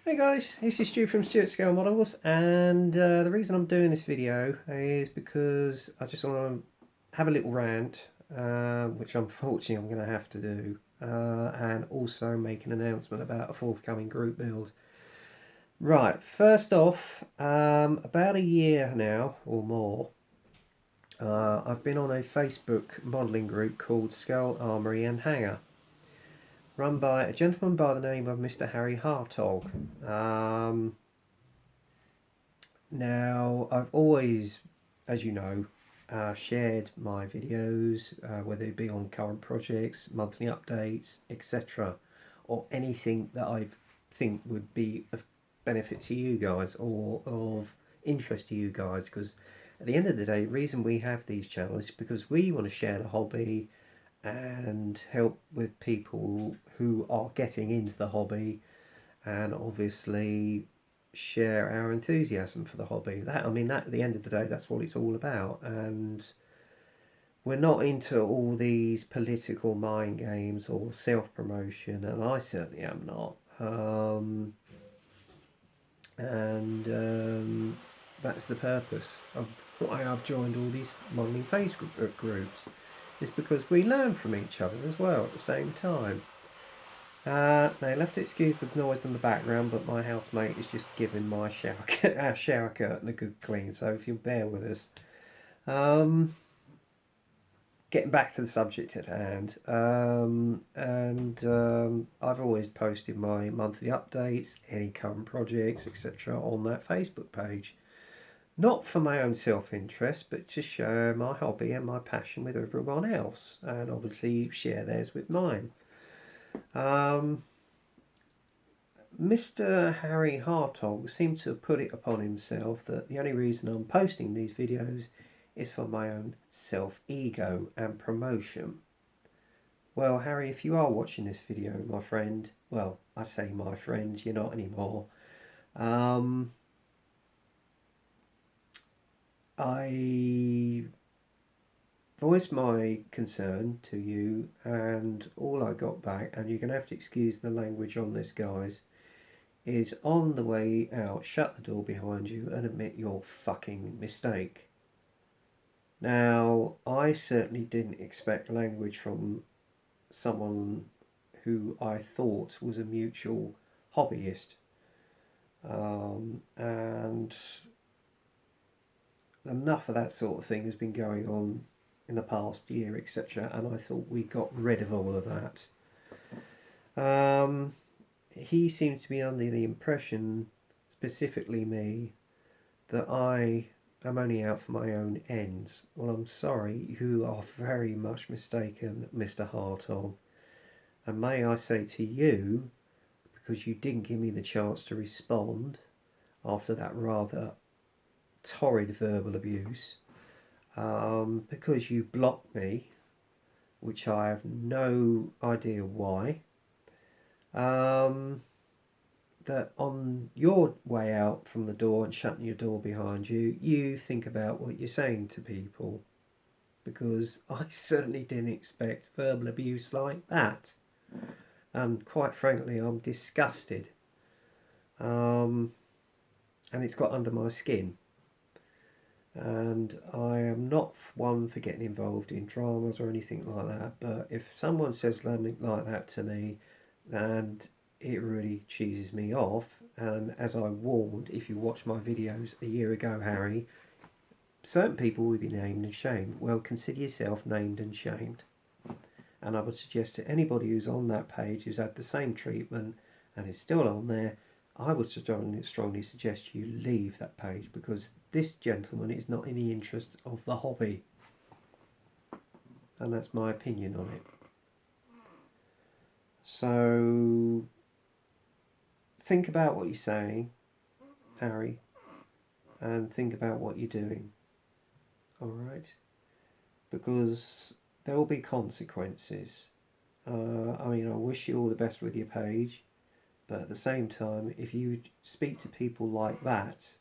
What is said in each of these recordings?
Hey guys, this is Stu from Stuart Scale Models, and the reason I'm doing this video is because I just want to have a little rant, which unfortunately I'm going to have to do, and also make an announcement about a forthcoming group build. Right, first off, about a year now or more, I've been on a Facebook modelling group called Skull Armoury and Hangar, run by a gentleman by the name of Mr. Harry Hartog. Now, I've always, as you know, shared my videos, whether it be on current projects, monthly updates, etc., or anything that I think would be of benefit to you guys or of interest to you guys. Because at the end of the day, the reason we have these channels is because we want to share the hobby and help with people who are getting into the hobby, and obviously share our enthusiasm for the hobby. That at the end of the day, that's what it's all about. And we're not into all these political mind games or self-promotion, and I certainly am not. And that's the purpose of why I've joined all these modelling Facebook groups. Is because we learn from each other as well at the same time. Now you'll have to excuse the noise in the background, but my housemate is just giving my shower curtain a good clean, so if you'll bear with us. Getting back to the subject at hand, I've always posted my monthly updates, any current projects, etc. on that Facebook page. Not for my own self-interest, but to share my hobby and my passion with everyone else, and obviously share theirs with mine. Mr. Harry Hartog seemed to have put it upon himself that the only reason I'm posting these videos is for my own self-ego and promotion. Well, Harry, if you are watching this video, my friend, well, I say my friend, you're not anymore. I voiced my concern to you, and all I got back, and you're going to have to excuse the language on this, guys, is on the way out, shut the door behind you and admit your fucking mistake. Now, I certainly didn't expect language from someone who I thought was a mutual hobbyist. And enough of that sort of thing has been going on in the past year, etc. And I thought we got rid of all of that. He seems to be under the impression, specifically me, that I am only out for my own ends. Well, I'm sorry, you are very much mistaken, Mr. Hartog. And may I say to you, because you didn't give me the chance to respond after that rather torrid verbal abuse, because you blocked me, which I have no idea why, that on your way out from the door and shutting your door behind you, you think about what you're saying to people, because I certainly didn't expect verbal abuse like that, and quite frankly I'm disgusted, and it's got under my skin, and I am not one for getting involved in dramas or anything like that, but if someone says something like that to me, and it really cheeses me off. And as I warned, if you watch my videos a year ago, Harry, certain people will be named and shamed. Well, consider yourself named and shamed. And I would suggest to anybody who's on that page who's had the same treatment and is still on there, I would strongly suggest you leave that page, because this gentleman is not in the interest of the hobby. And that's my opinion on it. So think about what you're saying, Harry, and think about what you're doing. Alright? Because there will be consequences. I wish you all the best with your page, but at the same time, if you speak to people like that,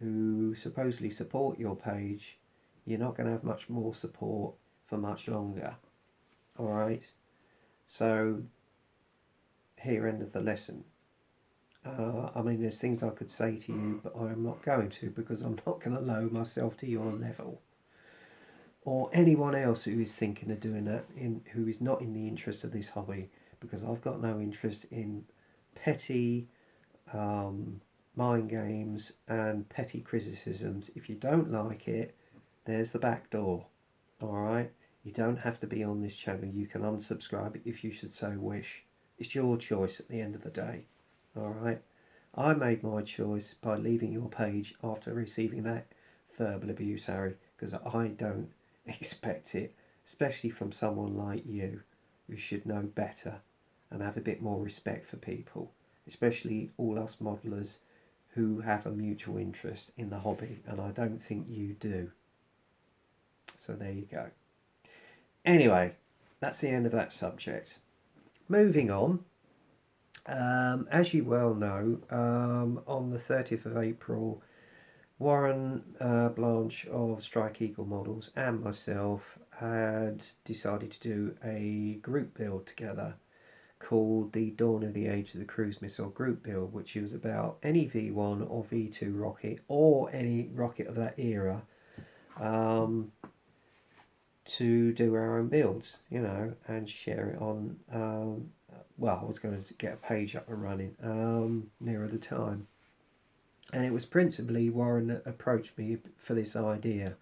who supposedly support your page, you're not going to have much more support for much longer. Alright? So, here endeth the lesson. I mean, there's things I could say to you, but I am not going to, because I'm not going to lower myself to your level. Or anyone else who is thinking of doing that, who is not in the interest of this hobby, because I've got no interest in petty mind games and petty criticisms. If you don't like it, there's the back door. Alright? You don't have to be on this channel. You can unsubscribe if you should so wish. It's your choice at the end of the day. Alright? I made my choice by leaving your page after receiving that verbal abuse, Harry, because I don't expect it, especially from someone like you, who should know better and have a bit more respect for people, especially all us modelers who have a mutual interest in the hobby, and I don't think you do. So there you go. Anyway, that's the end of that subject. Moving on, as you well know, on the 30th of April, Warren Blanche of Strike Eagle Models and myself had decided to do a group build together called the Dawn of the Age of the Cruise Missile group build, which was about any V1 or V2 rocket or any rocket of that era, to do our own builds, you know, and share it on. Well, I was going to get a page up and running nearer the time, and it was principally Warren that approached me for this idea.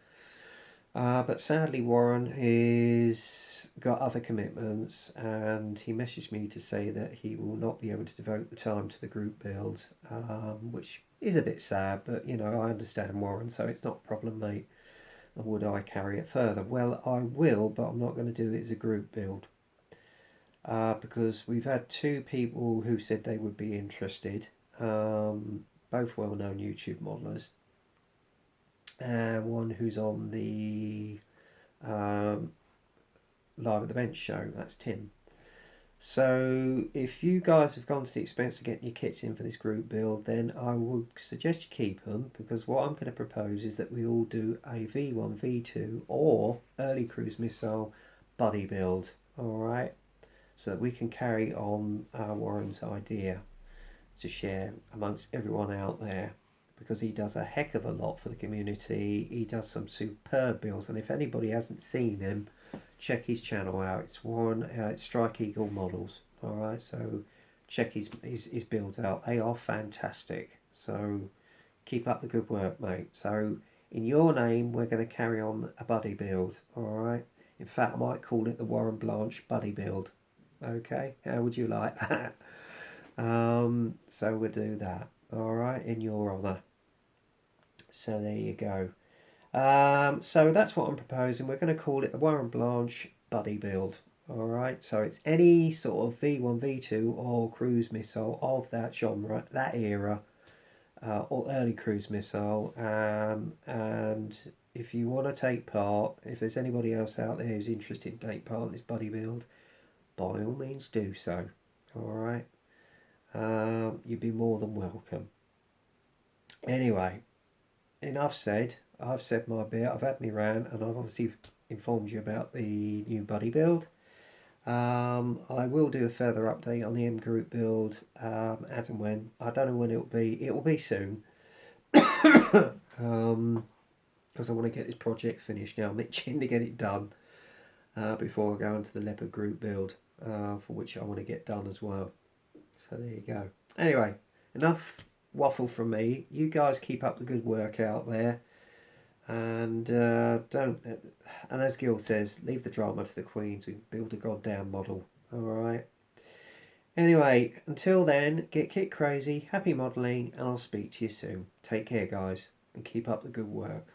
But sadly, Warren is got other commitments, and he messaged me to say that he will not be able to devote the time to the group builds, which is a bit sad. But you know, I understand Warren, so it's not a problem, mate. Would I carry it further? Well, I will, but I'm not going to do it as a group build, because we've had two people who said they would be interested, both well-known YouTube modelers, and one who's on the Live at the Bench show. That's Tim. So if you guys have gone to the expense of getting your kits in for this group build, then I would suggest you keep them, because what I'm going to propose is that we all do a V1, V2 or early cruise missile buddy build, alright? So that we can carry on Warren's idea to share amongst everyone out there, because he does a heck of a lot for the community. He does some superb builds, and if anybody hasn't seen him, check his channel out. It's Warren, it's Strike Eagle Models. Alright, so check his builds out. They are fantastic. So keep up the good work, mate. So in your name, we're going to carry on a buddy build. Alright, in fact, I might call it the Warren Blanche buddy build. Okay, how would you like that? So we'll do that. Alright, in your honour. So there you go. So that's what I'm proposing. We're going to call it the Warren Blanche buddy build. Alright, so it's any sort of V1, V2 or cruise missile of that genre, that era, or early cruise missile. And if you want to take part, if there's anybody else out there who's interested in take part in this buddy build, by all means do so. Alright, you'd be more than welcome. Anyway, enough said. I've said my bit, I've had me rant, and I've obviously informed you about the new buddy build. I will do a further update on the M group build as and when. I don't know when it will be. It will be soon. Because I want to get this project finished now. I'm itching to get it done before I go into the leopard group build, for which I want to get done as well. So there you go. Anyway, enough waffle from me. You guys keep up the good work out there, and don't. And as Gil says, leave the drama to the queens and build a goddamn model. All right. Anyway, until then, get kit crazy, happy modelling, and I'll speak to you soon. Take care, guys, and keep up the good work.